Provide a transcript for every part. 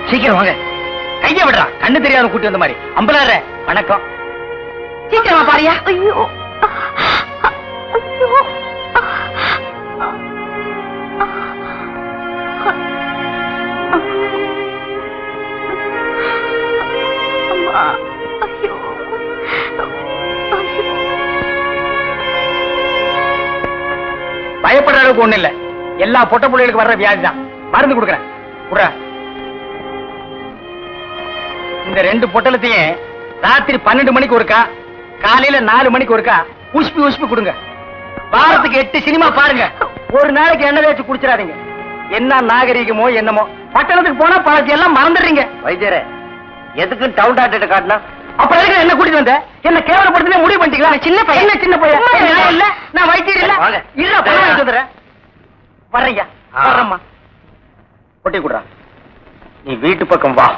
சீக்கிரம் வாங்க. கைய விடுறா, கண்ணு தெரியாத கூட்டி வந்த மாதிரி. அம்பலாற வணக்கம். சீக்கிரமா பாரியா. ஐயோ பயப்படுற அளவுக்கு ஒண்ணு இல்ல. எல்லா பொட்ட பிள்ளைகளுக்கு வர்ற வியாதி தான். மருந்து கொடுக்குறேன். இந்த 2 பொட்டலத்தையும் ராத்திரி 12 மணிக்கு ஒருக்கா, காலையில 4 மணிக்கு ஒருக்கா உஷ்பி கொடுங்க. வாரத்துக்கு 8 சினிமா பாருங்க. ஒரு நாளைக்கு எண்ணெய் தேய்ச்சி குடிச்சிடாதீங்க. என்ன நாகரீகமோ என்னமோ, பட்டணத்துக்கு போனா பழத்தை எல்லாம் மறந்துடுறீங்க. வைத்தியரே, எதுக்கு டவுன் டாக்டர் காட்டினா? அப்புறம் எதுக்கு என்ன கூட்டிட்டு வந்த? என்ன கேவலப்படுத்த முடிவு பண்ணிட்டீங்களா? சின்ன பையன், சின்ன பையன் இல்ல, நான் வைத்தியர் இல்ல. இல்ல பணம் வாங்கிட்டு வந்துடுறேன். வர்றீங்க, வர்றம்மா. பொட்டி கொடுறா. நீ வீட்டு பக்கம் வா.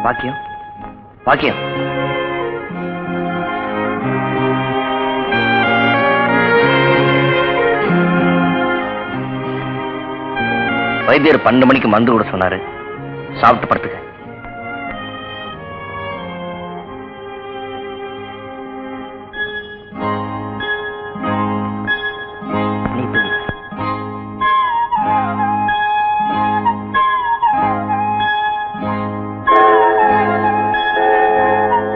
பாக்கியம், பாக்கியம். வைத்தியர் 12 மணிக்கு மருந்து கூட சொன்னாரு. சாப்பிட்டு படுத்துக்க.